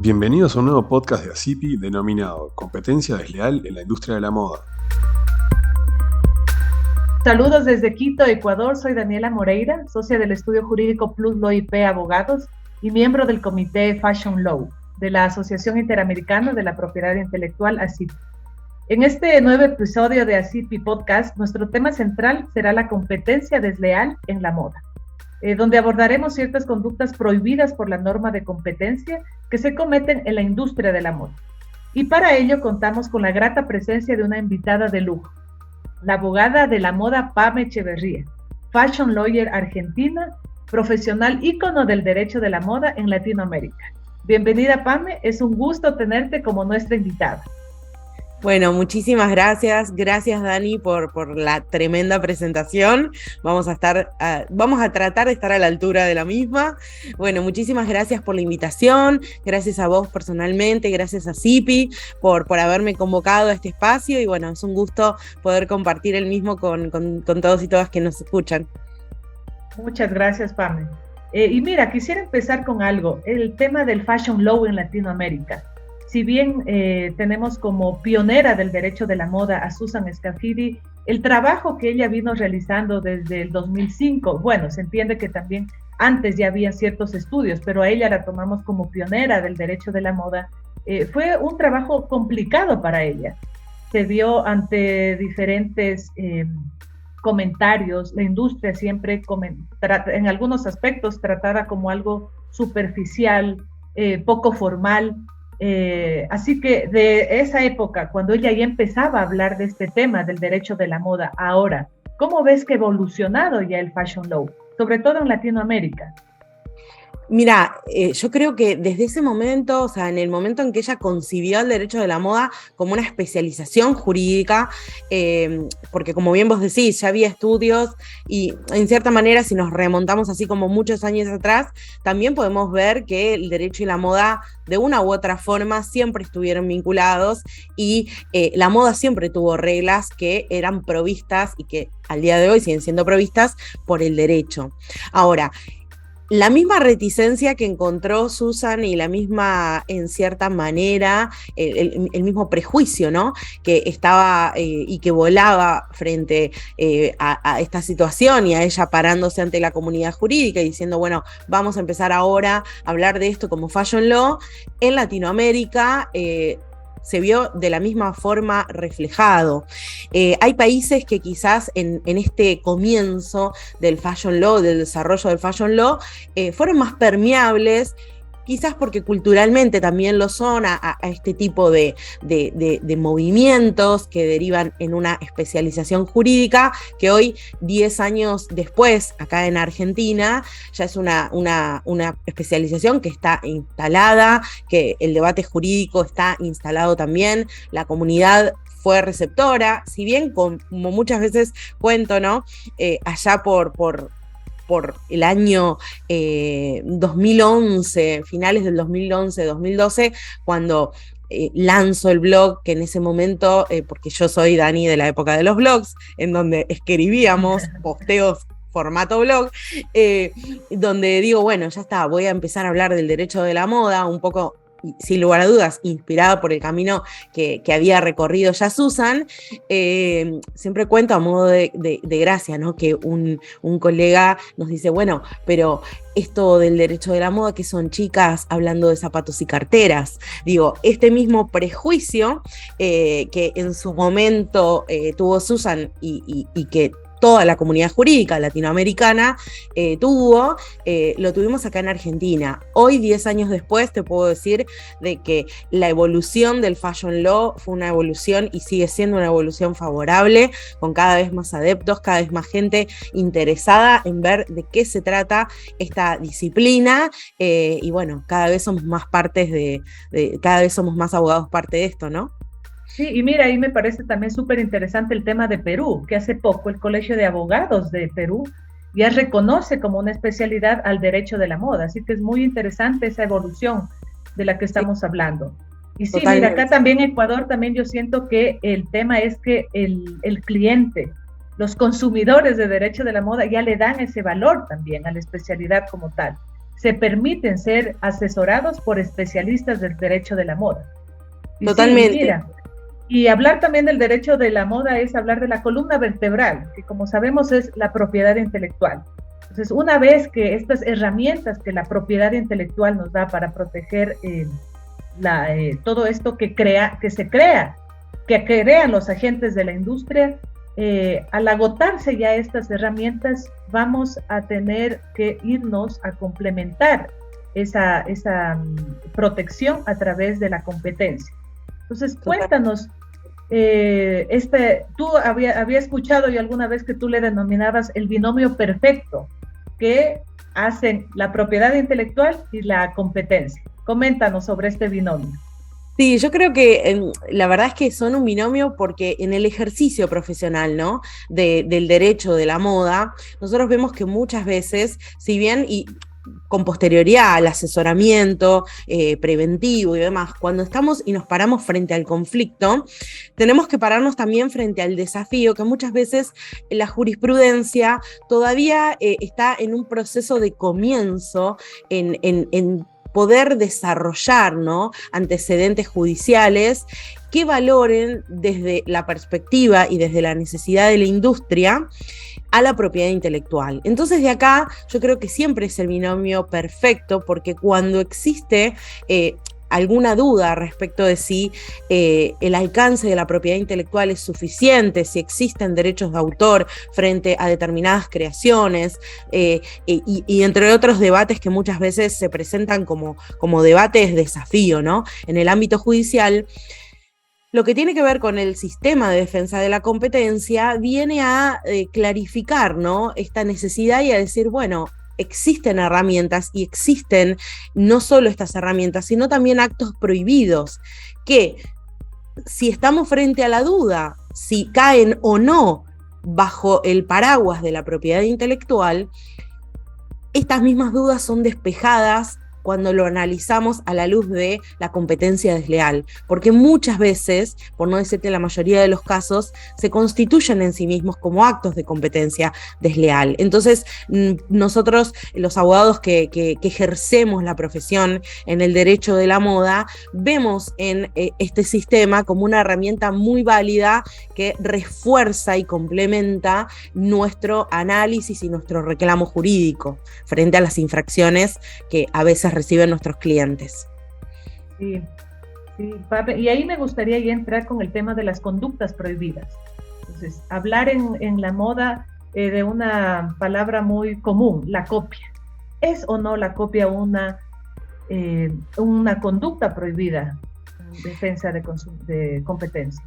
Bienvenidos a un nuevo podcast de ASIPI denominado Competencia Desleal en la Industria de la Moda. Saludos desde Quito, Ecuador. Soy Daniela Moreira, socia del estudio jurídico Plus Law IP Abogados y miembro del comité Fashion Law de la Asociación Interamericana de la Propiedad Intelectual, ASIPI. En este nuevo episodio de ASIPI Podcast, nuestro tema central será la competencia desleal en la moda, donde abordaremos ciertas conductas prohibidas por la norma de competencia que se cometen en la industria de la moda. Y para ello contamos con la grata presencia de una invitada de lujo, la abogada de la moda Pame Echeverría, fashion lawyer argentina, profesional ícono del derecho de la moda en Latinoamérica. Bienvenida, Pame, es un gusto tenerte como nuestra invitada. Bueno, muchísimas gracias. Gracias, Dani, por la tremenda presentación. Vamos a tratar de estar a la altura de la misma. Bueno, muchísimas gracias por la invitación. Gracias a vos personalmente, gracias a ASIPI por haberme convocado a este espacio. Y bueno, es un gusto poder compartir el mismo con todos y todas que nos escuchan. Muchas gracias, Pame. Y mira, quisiera empezar con algo, el tema del Fashion Law en Latinoamérica. Si bien tenemos como pionera del derecho de la moda a Susan Scafidi, el trabajo que ella vino realizando desde el 2005, bueno, se entiende que también antes ya había ciertos estudios, pero a ella la tomamos como pionera del derecho de la moda, fue un trabajo complicado para ella. Se vio ante diferentes comentarios, la industria siempre en algunos aspectos tratada como algo superficial, poco formal. Así que de esa época, cuando ella ya empezaba a hablar de este tema del derecho de la moda, ahora, ¿cómo ves que ha evolucionado ya el Fashion Law, sobre todo en Latinoamérica? Mira, yo creo que desde ese momento, o sea, en el momento en que ella concibió el derecho de la moda como una especialización jurídica, porque como bien vos decís, ya había estudios y en cierta manera, si nos remontamos así como muchos años atrás, también podemos ver que el derecho y la moda de una u otra forma siempre estuvieron vinculados y la moda siempre tuvo reglas que eran provistas y que al día de hoy siguen siendo provistas por el derecho. Ahora, la misma reticencia que encontró Susan y la misma, en cierta manera, el mismo prejuicio, ¿no?, que estaba y que volaba frente a esta situación y a ella parándose ante la comunidad jurídica y diciendo, bueno, vamos a empezar ahora a hablar de esto como Fashion Law, en Latinoamérica se vio de la misma forma reflejado. Hay países que quizás en este comienzo del Fashion Law, del desarrollo del Fashion Law, fueron más permeables, quizás porque culturalmente también lo son a este tipo de movimientos que derivan en una especialización jurídica que hoy, 10 años después, acá en Argentina, ya es una especialización que está instalada, que el debate jurídico está instalado también, la comunidad fue receptora, si bien como muchas veces cuento, ¿no?, allá por el año 2011, finales del 2011, 2012, cuando lanzo el blog, que en ese momento, porque yo soy Dani de la época de los blogs, en donde escribíamos posteos formato blog, donde digo, bueno, ya está, voy a empezar a hablar del derecho de la moda, un poco, sin lugar a dudas, inspirada por el camino que había recorrido ya Susan. Siempre cuento a modo de gracia, ¿no?, que un colega nos dice, bueno, pero esto del derecho de la moda, que son chicas hablando de zapatos y carteras. Digo, este mismo prejuicio que en su momento tuvo Susan y que toda la comunidad jurídica latinoamericana lo tuvimos acá en Argentina. Hoy, 10 años después, te puedo decir de que la evolución del Fashion Law fue una evolución y sigue siendo una evolución favorable, con cada vez más adeptos, cada vez más gente interesada en ver de qué se trata esta disciplina, y bueno, cada vez somos más cada vez somos más abogados parte de esto, ¿no? Sí, y mira, ahí me parece también súper interesante el tema de Perú, que hace poco el Colegio de Abogados de Perú ya reconoce como una especialidad al derecho de la moda, así que es muy interesante esa evolución de la que estamos hablando. Y sí, totalmente. Mira, acá también en Ecuador también yo siento que el tema es que el cliente, los consumidores de derecho de la moda ya le dan ese valor también a la especialidad como tal. se permiten ser asesorados por especialistas del derecho de la moda. Y totalmente. Sí, mira, y hablar también del derecho de la moda es hablar de la columna vertebral, que como sabemos es la propiedad intelectual. Entonces, una vez que estas herramientas que la propiedad intelectual nos da para proteger todo esto que crean los agentes de la industria, al agotarse ya estas herramientas, vamos a tener que irnos a complementar esa protección a través de la competencia. Entonces, cuéntanos, tú había escuchado yo alguna vez que tú le denominabas el binomio perfecto que hacen la propiedad intelectual y la competencia. Coméntanos sobre este binomio. Sí, yo creo que la verdad es que son un binomio porque en el ejercicio profesional, ¿no? Del derecho de la moda, nosotros vemos que muchas veces, si bien y con posterioridad al asesoramiento preventivo y demás, cuando estamos y nos paramos frente al conflicto, tenemos que pararnos también frente al desafío que muchas veces la jurisprudencia todavía está en un proceso de comienzo en poder desarrollar, ¿no?, antecedentes judiciales que valoren desde la perspectiva y desde la necesidad de la industria a la propiedad intelectual. Entonces, de acá yo creo que siempre es el binomio perfecto, porque cuando existe alguna duda respecto de si el alcance de la propiedad intelectual es suficiente, si existen derechos de autor frente a determinadas creaciones, y entre otros debates que muchas veces se presentan como debates desafío, ¿no?, en el ámbito judicial. Lo que tiene que ver con el sistema de defensa de la competencia viene a clarificar, ¿no?, esta necesidad y a decir, bueno, existen herramientas y existen no solo estas herramientas, sino también actos prohibidos que, si estamos frente a la duda, si caen o no bajo el paraguas de la propiedad intelectual, estas mismas dudas son despejadas cuando lo analizamos a la luz de la competencia desleal, porque muchas veces, por no decirte la mayoría de los casos, se constituyen en sí mismos como actos de competencia desleal. Entonces, nosotros, los abogados que ejercemos la profesión en el derecho de la moda, vemos en este sistema como una herramienta muy válida que refuerza y complementa nuestro análisis y nuestro reclamo jurídico frente a las infracciones que a veces reciben nuestros clientes. Sí, Pablo, y ahí me gustaría ya entrar con el tema de las conductas prohibidas. Entonces, hablar en la moda de una palabra muy común, la copia. ¿Es o no la copia una conducta prohibida en defensa de competencia?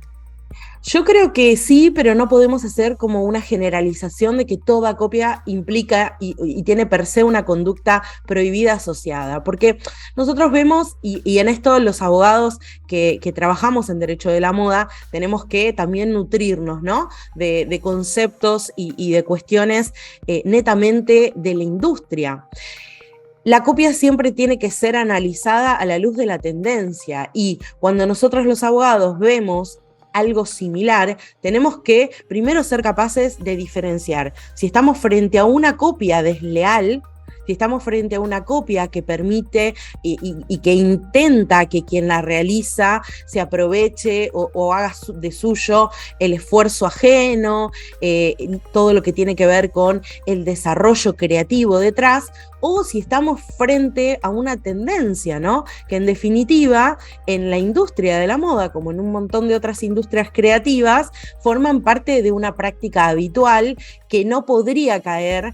Yo creo que sí, pero no podemos hacer como una generalización de que toda copia implica y tiene per se una conducta prohibida asociada, porque nosotros vemos, y en esto los abogados que trabajamos en derecho de la moda, tenemos que también nutrirnos, ¿no?, de conceptos y de cuestiones netamente de la industria. La copia siempre tiene que ser analizada a la luz de la tendencia, y cuando nosotros los abogados vemos algo similar, tenemos que primero ser capaces de diferenciar si estamos frente a una copia desleal, si estamos frente a una copia que permite y que intenta que quien la realiza se aproveche o haga de suyo el esfuerzo ajeno, todo lo que tiene que ver con el desarrollo creativo detrás, o si estamos frente a una tendencia, ¿no?, que en definitiva en la industria de la moda, como en un montón de otras industrias creativas, forman parte de una práctica habitual que no podría caer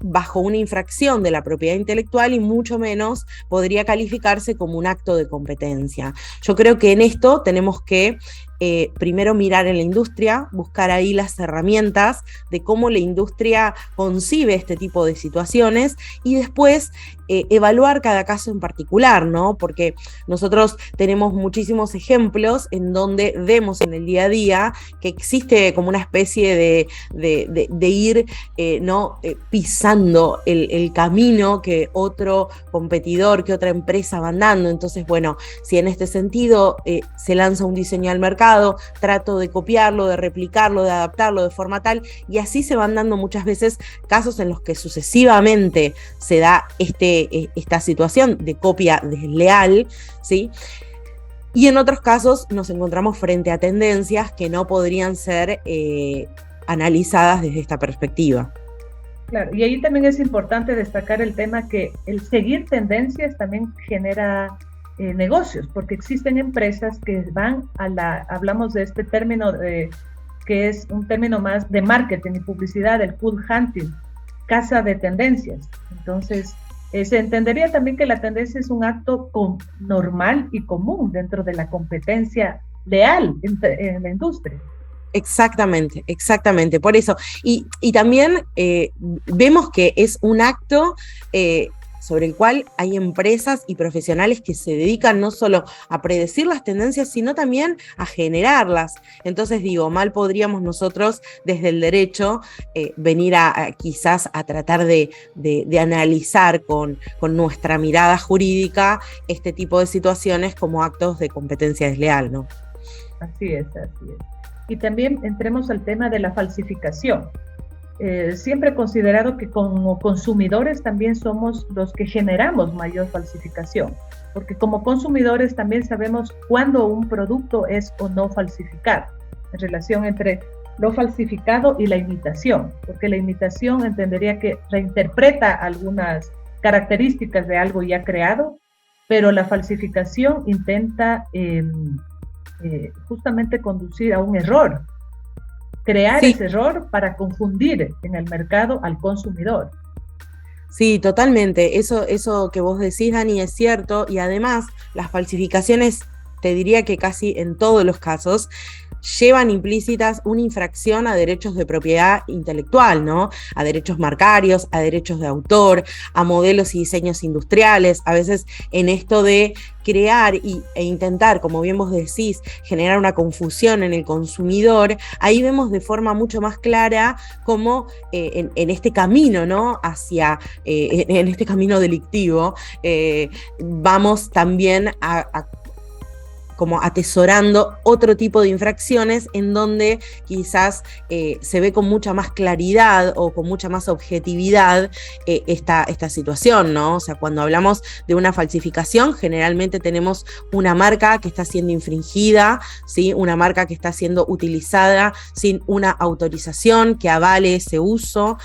bajo una infracción de la propiedad intelectual y mucho menos podría calificarse como un acto de competencia. Yo creo que en esto tenemos que primero mirar en la industria, buscar ahí las herramientas de cómo la industria concibe este tipo de situaciones y después evaluar cada caso en particular, ¿no? Porque nosotros tenemos muchísimos ejemplos en donde vemos en el día a día que existe como una especie de ir pisando el camino que otro competidor, que otra empresa van dando. Entonces, bueno, si en este sentido se lanza un diseño al mercado, mercado, trato de copiarlo, de replicarlo, de adaptarlo de forma tal, y así se van dando muchas veces casos en los que sucesivamente se da esta situación de copia desleal, ¿sí? Y en otros casos nos encontramos frente a tendencias que no podrían ser analizadas desde esta perspectiva. Claro, y ahí también es importante destacar el tema que el seguir tendencias también genera negocios, porque existen empresas que van hablamos de este término que es un término más de marketing y publicidad, el cool hunting, caza de tendencias. Entonces, se entendería también que la tendencia es un acto normal y común dentro de la competencia leal en la industria. Exactamente, exactamente, por eso. Y también vemos que es un acto sobre el cual hay empresas y profesionales que se dedican no solo a predecir las tendencias, sino también a generarlas. Entonces digo, mal podríamos nosotros desde el derecho venir quizás a tratar de analizar con nuestra mirada jurídica este tipo de situaciones como actos de competencia desleal, ¿no? Así es, así es. Y también entremos al tema de la falsificación. Siempre he considerado que como consumidores también somos los que generamos mayor falsificación, porque como consumidores también sabemos cuándo un producto es o no falsificado, en relación entre lo falsificado y la imitación, porque la imitación entendería que reinterpreta algunas características de algo ya creado, pero la falsificación intenta justamente conducir a un error, crear ese error para confundir en el mercado al consumidor. Sí, totalmente. Eso que vos decís, Dani, es cierto. Y además, las falsificaciones, te diría que casi en todos los casos, llevan implícitas una infracción a derechos de propiedad intelectual, ¿no? A derechos marcarios, a derechos de autor, a modelos y diseños industriales. A veces en esto de crear e intentar, como bien vos decís, generar una confusión en el consumidor, ahí vemos de forma mucho más clara cómo en este camino, ¿no? Hacia, en este camino delictivo, vamos también como atesorando otro tipo de infracciones en donde quizás se ve con mucha más claridad o con mucha más objetividad esta situación, ¿no? O sea, cuando hablamos de una falsificación, generalmente tenemos una marca que está siendo infringida, ¿sí? Una marca que está siendo utilizada sin una autorización que avale ese uso,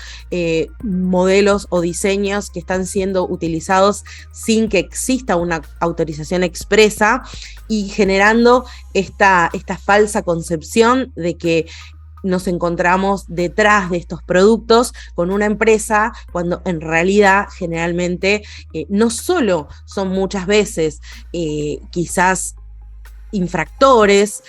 modelos o diseños que están siendo utilizados sin que exista una autorización expresa, y generando esta falsa concepción de que nos encontramos detrás de estos productos con una empresa, cuando en realidad generalmente no solo son muchas veces quizás infractores,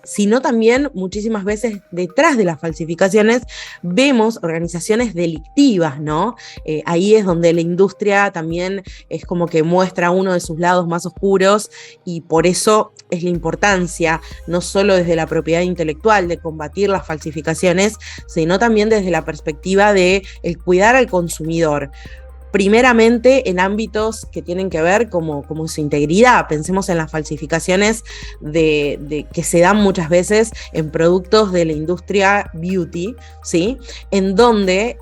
sino también muchísimas veces detrás de las falsificaciones vemos organizaciones delictivas, ¿no? Ahí es donde la industria también es como que muestra uno de sus lados más oscuros, y por eso es la importancia, no solo desde la propiedad intelectual, de combatir las falsificaciones, sino también desde la perspectiva de el cuidar al consumidor. Primeramente en ámbitos que tienen que ver como su integridad. Pensemos en las falsificaciones que se dan muchas veces en productos de la industria beauty, ¿sí? En donde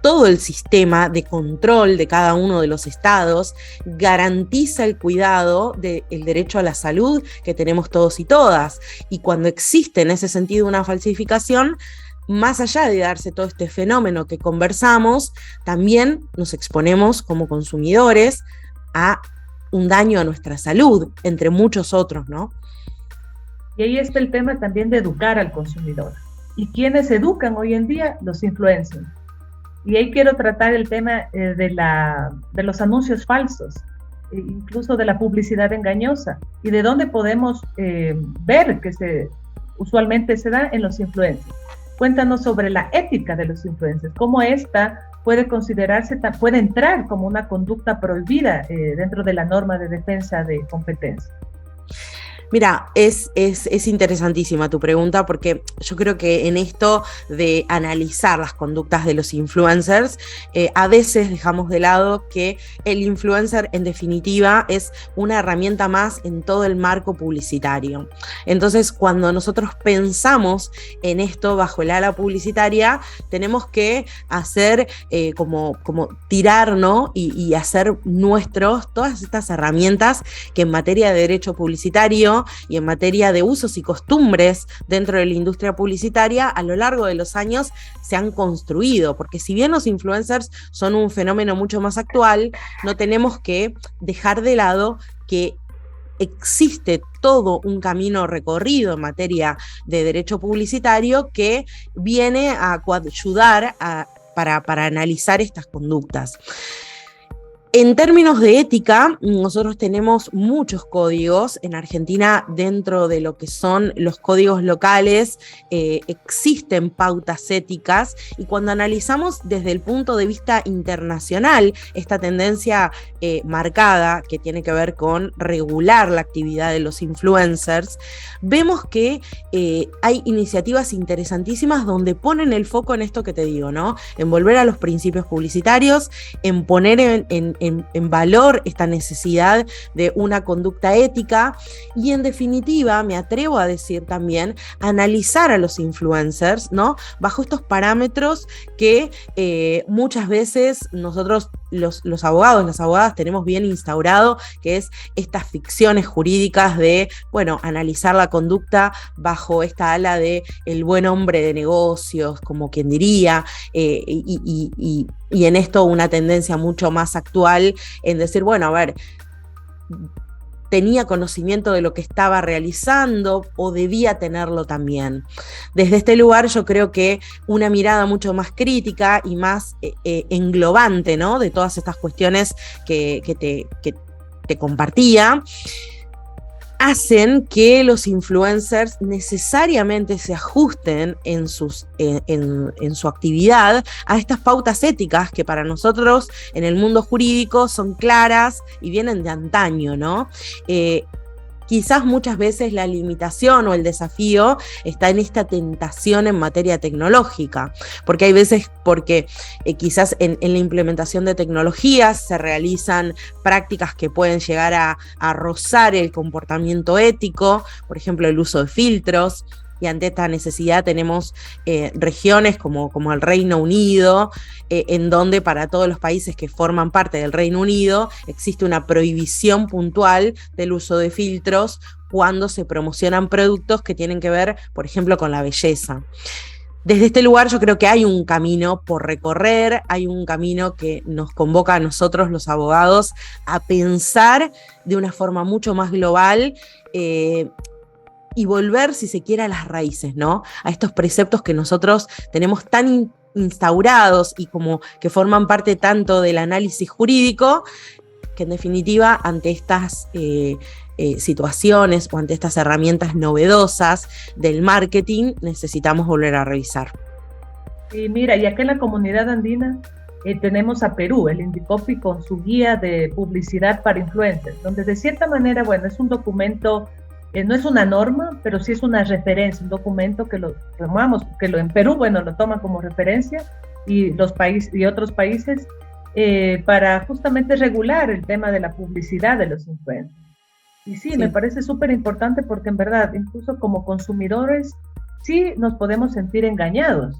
todo el sistema de control de cada uno de los estados garantiza el cuidado del derecho a la salud que tenemos todos y todas. Y cuando existe en ese sentido una falsificación, más allá de darse todo este fenómeno que conversamos, también nos exponemos como consumidores a un daño a nuestra salud, entre muchos otros, ¿no? Y ahí está el tema también de educar al consumidor. ¿Y quiénes educan hoy en día? Los influencers. Y ahí quiero tratar el tema de los anuncios falsos, incluso de la publicidad engañosa, y de dónde podemos ver que usualmente se da en los influencers. Cuéntanos sobre la ética de los influencers, cómo esta puede puede entrar como una conducta prohibida dentro de la norma de defensa de competencia. Mira, es interesantísima tu pregunta porque yo creo que en esto de analizar las conductas de los influencers, a veces dejamos de lado que el influencer en definitiva es una herramienta más en todo el marco publicitario. Entonces, cuando nosotros pensamos en esto bajo el ala publicitaria, tenemos que hacer como tirar, ¿no? y hacer nuestros todas estas herramientas que en materia de derecho publicitario y en materia de usos y costumbres dentro de la industria publicitaria a lo largo de los años se han construido, porque si bien los influencers son un fenómeno mucho más actual, no tenemos que dejar de lado que existe todo un camino recorrido en materia de derecho publicitario que viene a coayudar para analizar estas conductas. En términos de ética, nosotros tenemos muchos códigos. En Argentina, dentro de lo que son los códigos locales, existen pautas éticas, y cuando analizamos desde el punto de vista internacional esta tendencia marcada que tiene que ver con regular la actividad de los influencers, vemos que hay iniciativas interesantísimas donde ponen el foco en esto que te digo, ¿no? En volver a los principios publicitarios, en poner en valor esta necesidad de una conducta ética y, en definitiva, me atrevo a decir también, analizar a los influencers, ¿no? Bajo estos parámetros que muchas veces nosotros, los abogados, las abogadas, tenemos bien instaurado, que es estas ficciones jurídicas de, bueno, analizar la conducta bajo esta ala de el buen hombre de negocios, como quien diría, y en esto una tendencia mucho más actual en decir, bueno, a ver, tenía conocimiento de lo que estaba realizando o debía tenerlo también. Desde este lugar yo creo que una mirada mucho más crítica y más englobante, ¿no? De todas estas cuestiones que te compartía, hacen que los influencers necesariamente se ajusten en su actividad a estas pautas éticas que para nosotros en el mundo jurídico son claras y vienen de antaño, ¿no? Quizás muchas veces la limitación o el desafío está en esta tentación en materia tecnológica, porque hay veces quizás en la implementación de tecnologías se realizan prácticas que pueden llegar a rozar el comportamiento ético, por ejemplo el uso de filtros. Y ante esta necesidad tenemos regiones como el Reino Unido, en donde para todos los países que forman parte del Reino Unido existe una prohibición puntual del uso de filtros cuando se promocionan productos que tienen que ver, por ejemplo, con la belleza. Desde este lugar yo creo que hay un camino por recorrer, hay un camino que nos convoca a nosotros los abogados a pensar de una forma mucho más global, y volver, si se quiere, a las raíces, ¿no? A estos preceptos que nosotros tenemos tan instaurados y como que forman parte tanto del análisis jurídico, que en definitiva, ante estas situaciones o ante estas herramientas novedosas del marketing, necesitamos volver a revisar. Y mira, y acá en la comunidad andina tenemos a Perú, el Indicopy, con su guía de publicidad para influencers, donde de cierta manera, bueno, es un documento. No es una norma, pero sí es una referencia, un documento que lo tomamos, en Perú, bueno, lo toman como referencia y otros países para justamente regular el tema de la publicidad de los influencers. Y sí, me parece súper importante porque en verdad, incluso como consumidores, sí nos podemos sentir engañados.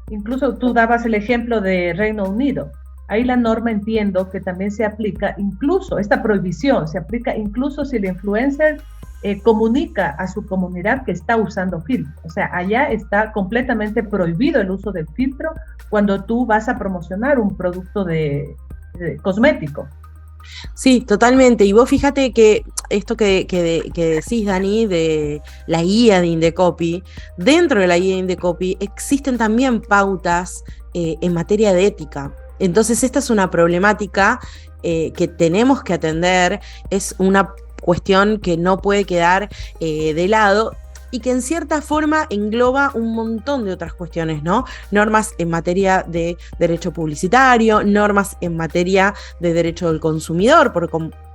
Incluso tú dabas el ejemplo de Reino Unido. Ahí la norma, entiendo que también se aplica, incluso esta prohibición se aplica incluso si el influencer comunica a su comunidad que está usando filtro. O sea, allá está completamente prohibido el uso del filtro cuando tú vas a promocionar un producto de cosmético. Sí, totalmente. Y vos fíjate que esto que decís, Dani, de la guía de Indecopy, dentro de la guía de Indecopy existen también pautas en materia de ética. Entonces esta es una problemática que tenemos que atender, es una cuestión que no puede quedar de lado y que en cierta forma engloba un montón de otras cuestiones, ¿no? Normas en materia de derecho publicitario, normas en materia de derecho del consumidor,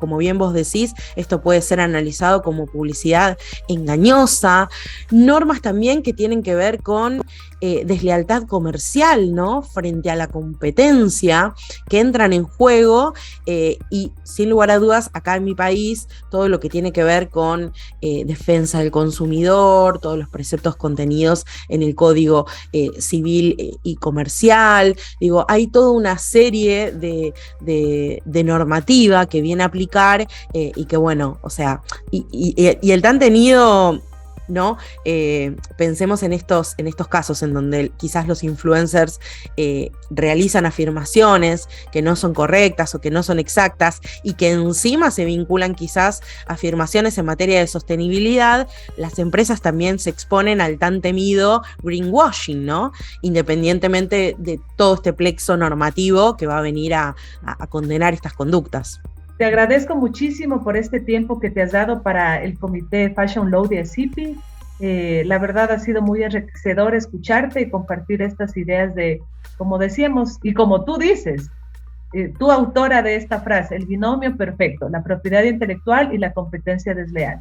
como bien vos decís, esto puede ser analizado como publicidad engañosa, normas también que tienen que ver con deslealtad comercial, ¿no? Frente a la competencia, que entran en juego y sin lugar a dudas, acá en mi país, todo lo que tiene que ver con defensa del consumidor, todos los preceptos contenidos en el Código Civil y Comercial, digo, hay toda una serie de normativa que viene a aplicar y que bueno, o sea, y el tan tenido, ¿no? Pensemos en estos casos en donde quizás los influencers realizan afirmaciones que no son correctas o que no son exactas y que encima se vinculan quizás a afirmaciones en materia de sostenibilidad. Las empresas también se exponen al tan temido greenwashing, ¿no? Independientemente de todo este plexo normativo que va a venir a condenar estas conductas. Te agradezco muchísimo por este tiempo que te has dado para el Comité Fashion Law de ACIPI. La verdad ha sido muy enriquecedor escucharte y compartir estas ideas de, como decíamos, y como tú dices, tú autora de esta frase, el binomio perfecto, la propiedad intelectual y la competencia desleal.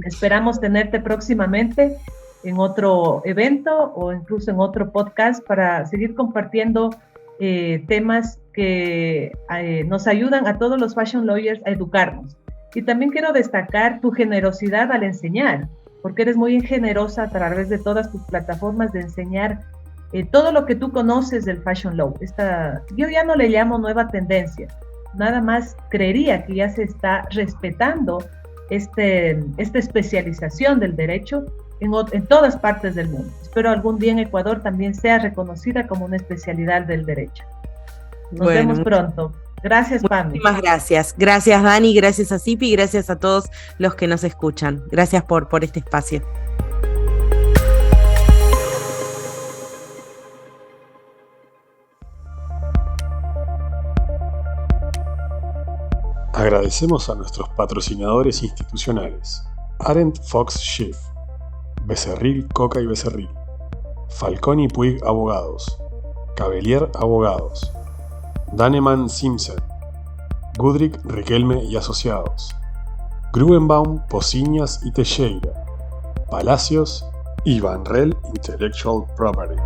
Esperamos tenerte próximamente en otro evento o incluso en otro podcast para seguir compartiendo temas que nos ayudan a todos los fashion lawyers a educarnos. Y también quiero destacar tu generosidad al enseñar, porque eres muy generosa a través de todas tus plataformas de enseñar todo lo que tú conoces del fashion law. Yo ya no le llamo nueva tendencia, nada más creería que ya se está respetando esta especialización del derecho en todas partes del mundo. Espero algún día en Ecuador también sea reconocida como una especialidad del derecho. Nos vemos pronto. Gracias, Pami. Muchísimas gracias. Gracias, Dani, gracias a CIPI y gracias a todos los que nos escuchan. Gracias por este espacio. Agradecemos a nuestros patrocinadores institucionales: Arendt Fox Schiff, Becerril Coca y Becerril, Falconi Puig Abogados, Cavelier Abogados, Daneman Simpson, Goodrich Riquelme y Asociados, Gruenbaum, Pociñas y Teixeira, Palacios y Van Rel Intellectual Property.